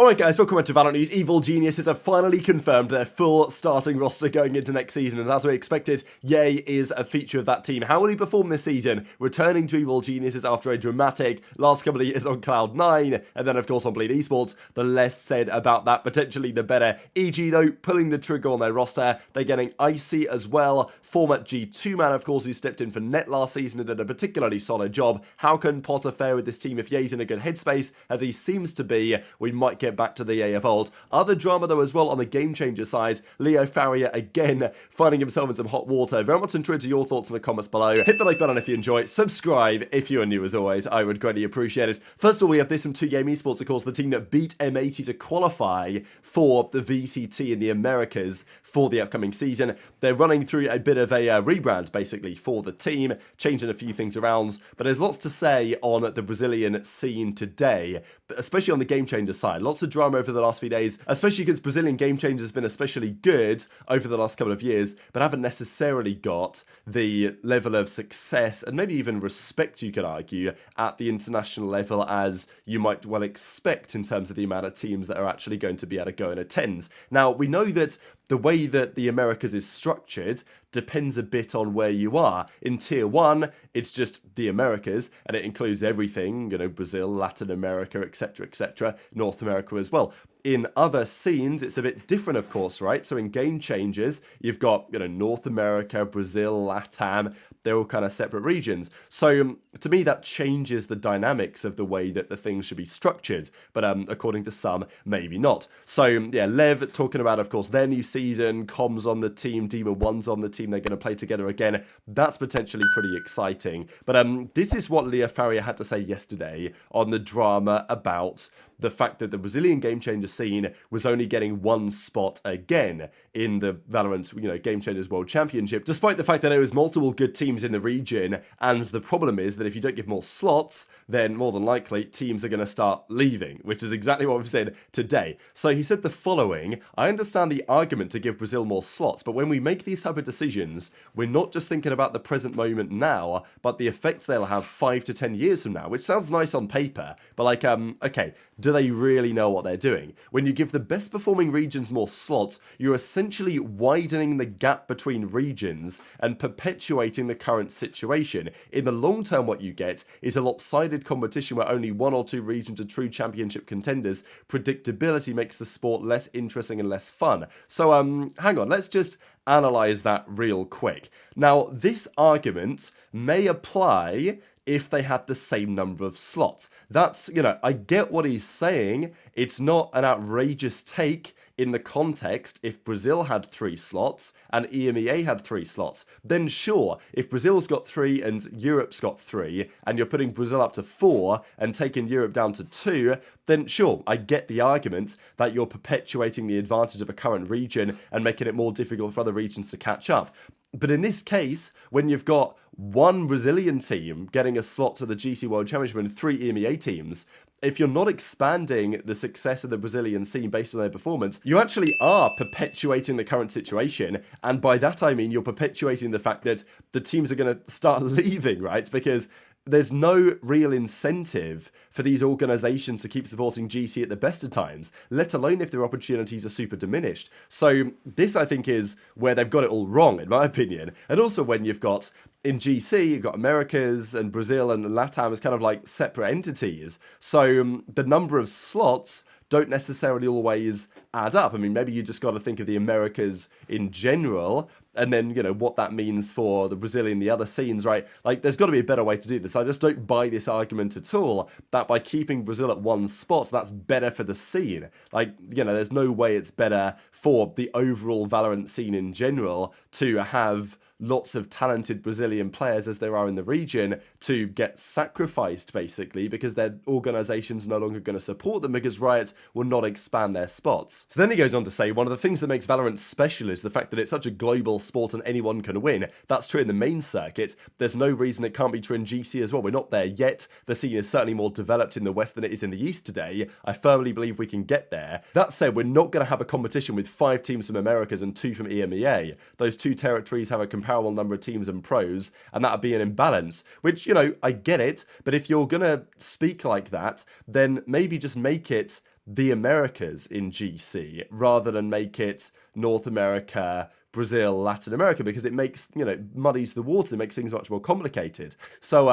Alright guys, welcome back to VALORANT News. Evil Geniuses have finally confirmed their full starting roster going into next season, and as we expected, Ye is a feature of that team. How will he perform this season? Returning to Evil Geniuses after a dramatic last couple of years on Cloud9, and then of course on Bleed Esports. The less said about that, potentially the better. EG though, pulling the trigger on their roster. They're getting Icy as well, former G2 man of course, who stepped in for Net last season and did a particularly solid job. How can Potter fare with this team if Ye's in a good headspace, as he seems to be? We might get back to the Ye of old. Other drama though as well on the game changer side. Leo Faria again finding himself in some hot water. Very much intrigued to your thoughts in the comments below. Hit the like button if you enjoy. Subscribe if you are new as always. I would greatly appreciate it. First of all, we have this from 2Game Esports, of course, the team that beat M80 to qualify for the VCT in the Americas for the upcoming season. They're running through a bit of a rebrand basically for the team, changing a few things around, but there's lots to say on the Brazilian scene today, especially on the game changer side. Lots of drama over the last few days, especially because Brazilian game changer has been especially good over the last couple of years, but haven't necessarily got the level of success and maybe even respect, you could argue, at the international level as you might well expect in terms of the amount of teams that are actually going to be able to go and attend. Now, we know that the way that the Americas is structured depends a bit on where you are. In Tier 1, it's just the Americas, and it includes everything, you know, Brazil, Latin America, etc., North America as well. In other scenes, it's a bit different, of course, right? So in Game Changers, you've got, you know, North America, Brazil, LATAM, they're all kind of separate regions. So to me, that changes the dynamics of the way that the things should be structured. But according to some, maybe not. So yeah, Lev talking about, of course, their new season, Comms on the team, Demon 1's on the team, they're going to play together again. That's potentially pretty exciting. But this is what Leo Faria had to say yesterday on the drama about the fact that the Brazilian game changer scene was only getting one spot again in the Valorant, you know, Game Changers World Championship, despite the fact that there was multiple good teams in the region. And the problem is that if you don't give more slots, then more than likely teams are going to start leaving, which is exactly what we've said today. So he said the following: I understand the argument to give Brazil more slots, but when we make these type of decisions, we're not just thinking about the present moment now, but the effect they'll have 5 to 10 years from now, which sounds nice on paper, but like, okay, do they really know what they're doing? When you give the best performing regions more slots, you're essentially widening the gap between regions and perpetuating the current situation. In the long term, what you get is a lopsided competition where only 1 or 2 regions are true championship contenders. Predictability makes the sport less interesting and less fun. So, hang on, let's just analyze that real quick. Now, this argument may apply if they had the same number of slots. That's, you know, I get what he's saying. It's not an outrageous take in the context. If Brazil had 3 slots and EMEA had 3 slots, then sure, if Brazil's got 3 and Europe's got 3, and you're putting Brazil up to 4 and taking Europe down to 2, then sure, I get the argument that you're perpetuating the advantage of a current region and making it more difficult for other regions to catch up. But in this case, when you've got one Brazilian team getting a slot to the GC World Championship and 3 EMEA teams, if you're not expanding the success of the Brazilian scene based on their performance, you actually are perpetuating the current situation. And by that I mean you're perpetuating the fact that the teams are going to start leaving, right? Because there's no real incentive for these organizations to keep supporting GC at the best of times, let alone if their opportunities are super diminished. So this, I think, is where they've got it all wrong, in my opinion. And also when you've got, in GC, you've got Americas and Brazil and LATAM as kind of like separate entities. So the number of slots don't necessarily always add up. I mean, maybe you just got to think of the Americas in general, and then, you know, what that means for the Brazilian, the other scenes, right? Like, there's got to be a better way to do this. I just don't buy this argument at all, that by keeping Brazil at one spot, that's better for the scene. Like, you know, there's no way it's better for the overall Valorant scene in general to have lots of talented Brazilian players as there are in the region to get sacrificed, basically, because their organization's no longer going to support them because Riot will not expand their spots. So then he goes on to say, one of the things that makes Valorant special is the fact that it's such a global sport and anyone can win. That's true in the main circuit. There's no reason it can't be true in GC as well. We're not there yet. The scene is certainly more developed in the West than it is in the East today. I firmly believe we can get there. That said, we're not going to have a competition with 5 teams from Americas and 2 from EMEA. Those 2 territories have a comparable number of teams and pros, and that'd be an imbalance, which, you know, I get it, but if you're gonna speak like that, then maybe just make it the Americas in GC rather than make it North America, Brazil, Latin America, because it makes, muddies the water, it makes things much more complicated. So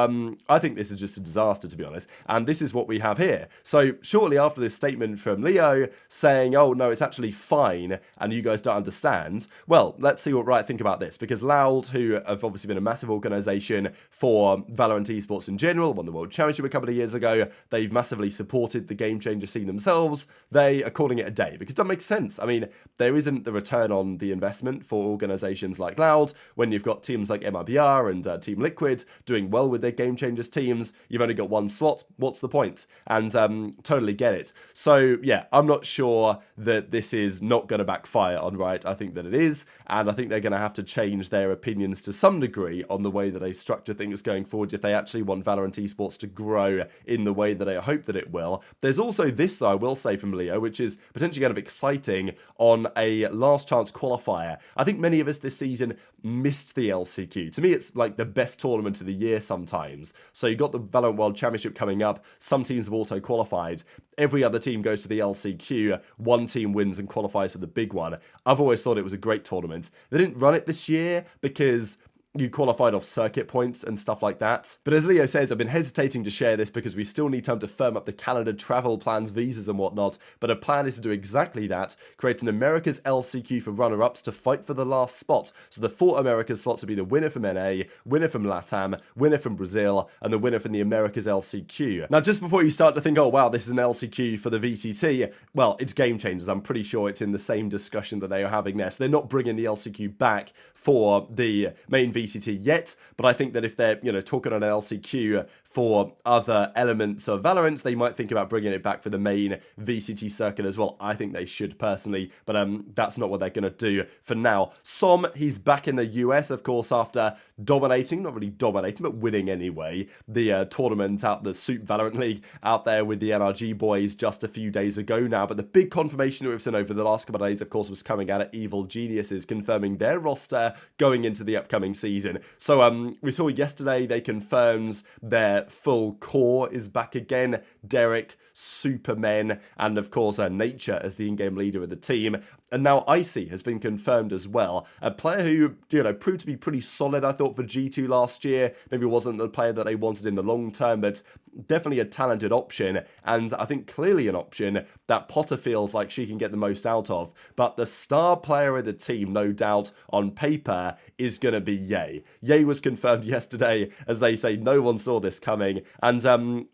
I think this is just a disaster, to be honest. And this is what we have here. So shortly after this statement from Leo saying, oh, no, it's actually fine, and you guys don't understand, well, let's see what Riot think about this, because Loud, who have obviously been a massive organisation for Valorant esports in general, won the World Championship a couple of years ago, they've massively supported the game changer scene themselves, they are calling it a day, because it doesn't make sense. I mean, there isn't the return on the investment for organizations like Loud when you've got teams like MIBR and Team Liquid doing well with their Game Changers teams. You've only got one slot. What's the point? And totally get it. So yeah, I'm not sure that this is not going to backfire on Riot. I think that it is, and I think they're going to have to change their opinions to some degree on the way that they structure things going forward if they actually want Valorant esports to grow in the way that I hope that it will. There's also this, though, I will say from Leo, which is potentially kind of exciting on a last chance qualifier. I think many of us this season missed the LCQ. To me, it's like the best tournament of the year sometimes. So you've got the Valorant World Championship coming up. Some teams have auto-qualified. Every other team goes to the LCQ. One team wins and qualifies for the big one. I've always thought it was a great tournament. They didn't run it this year because you qualified off circuit points and stuff like that. But as Leo says, I've been hesitating to share this because we still need time to firm up the calendar, travel plans, visas and whatnot. But a plan is to do exactly that, create an America's LCQ for runner-ups to fight for the last spot. So the 4 Americas slots will be the winner from NA, winner from LATAM, winner from Brazil, and the winner from the Americas LCQ. Now, just before you start to think, oh wow, this is an LCQ for the VCT, well, it's Game Changers. I'm pretty sure it's in the same discussion that they are having there. So they're not bringing the LCQ back for the main VCT yet, but I think that if they're, talking on an LCQ for other elements of Valorant, they might think about bringing it back for the main VCT circuit as well. I think they should personally, but that's not what they're going to do for now. Som, he's back in the US, of course, after dominating, not really dominating, but winning anyway, the tournament out the Soup Valorant League out there with the NRG boys just a few days ago now. But the big confirmation that we've seen over the last couple of days, of course, was coming out of Evil Geniuses, confirming their roster going into the upcoming season. So we saw yesterday they confirmed their full core is back again. Derek, Supermen, and of course Nature as the in-game leader of the team. And now Icy has been confirmed as well. A player who, proved to be pretty solid, I thought, for G2 last year. Maybe wasn't the player that they wanted in the long term, but definitely a talented option. And I think clearly an option that Potter feels like she can get the most out of. But the star player of the team, no doubt, on paper, is going to be Ye. Ye was confirmed yesterday, as they say, no one saw this coming. And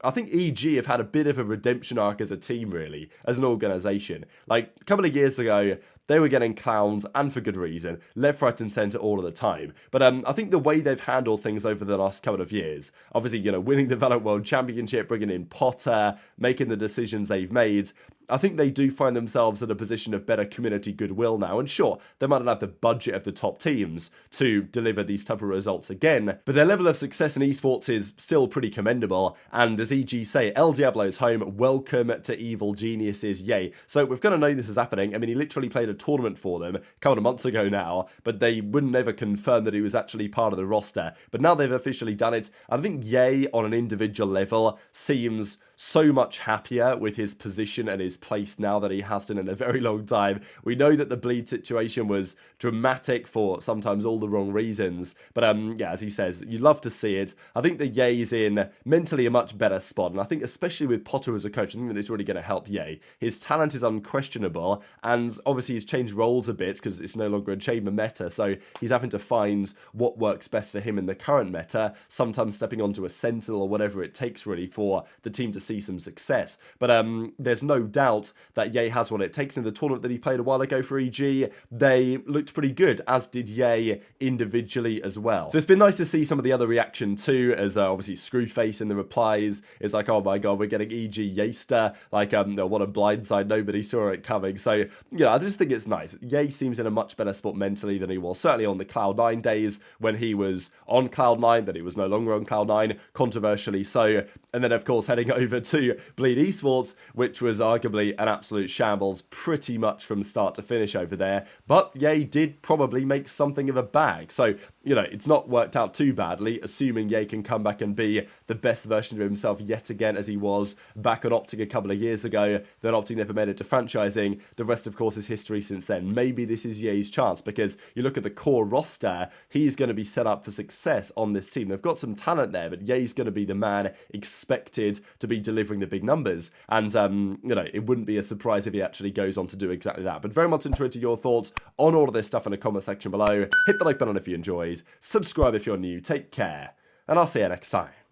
I think EG have had a bit of a redemption arc as a team, really, as an organisation. Like, a couple of years ago, they were getting clowns, and for good reason, left, right and centre all of the time. But I think the way they've handled things over the last couple of years, obviously, winning the Valorant World Championship, bringing in Potter, making the decisions they've made, I think they do find themselves in a position of better community goodwill now. And sure, they might not have the budget of the top teams to deliver these type of results again, but their level of success in esports is still pretty commendable. And as EG say, El Diablo's home, welcome to Evil Geniuses, yay. So we've got to know this is happening. I mean, he literally played a tournament for them a couple of months ago now, but they wouldn't ever confirm that he was actually part of the roster. But now they've officially done it. I think Ye, on an individual level, seems so much happier with his position and his place now that he hasn't in a very long time. We know that the bleed situation was dramatic for sometimes all the wrong reasons, but yeah, as he says, you love to see it. I think that Ye's in mentally a much better spot, and I think especially with Potter as a coach, I think that it's really going to help Ye. His talent is unquestionable, and obviously he's changed roles a bit because it's no longer a chamber meta, so he's having to find what works best for him in the current meta, sometimes stepping onto a sentinel or whatever it takes really for the team to see some success. But there's no doubt that Ye has what it takes. In the tournament that he played a while ago for EG, they looked pretty good, as did Ye individually as well. So it's been nice to see some of the other reaction too, as obviously Screwface in the replies is like, oh my god, we're getting EG Yester, like what a blindside, nobody saw it coming. So yeah, I just think it's nice. Ye seems in a much better spot mentally than he was, certainly on the Cloud9 days when he was on Cloud9, that he was no longer on Cloud9, controversially so. And then of course heading over over to Bleed Esports, which was arguably an absolute shambles pretty much from start to finish over there. But Ye did probably make something of a bag. So, you know, it's not worked out too badly, assuming Ye can come back and be the best version of himself yet again as he was back on Optic a couple of years ago. Then Optic never made it to franchising. The rest, of course, is history since then. Maybe this is Ye's chance, because you look at the core roster, he's going to be set up for success on this team. They've got some talent there, but Ye's going to be the man expected to be delivering the big numbers. And, you know, it wouldn't be a surprise if he actually goes on to do exactly that. But very much interested in your thoughts on all of this stuff in the comment section below. Hit the like button if you enjoyed. Subscribe if you're new. Take care. And I'll see you next time.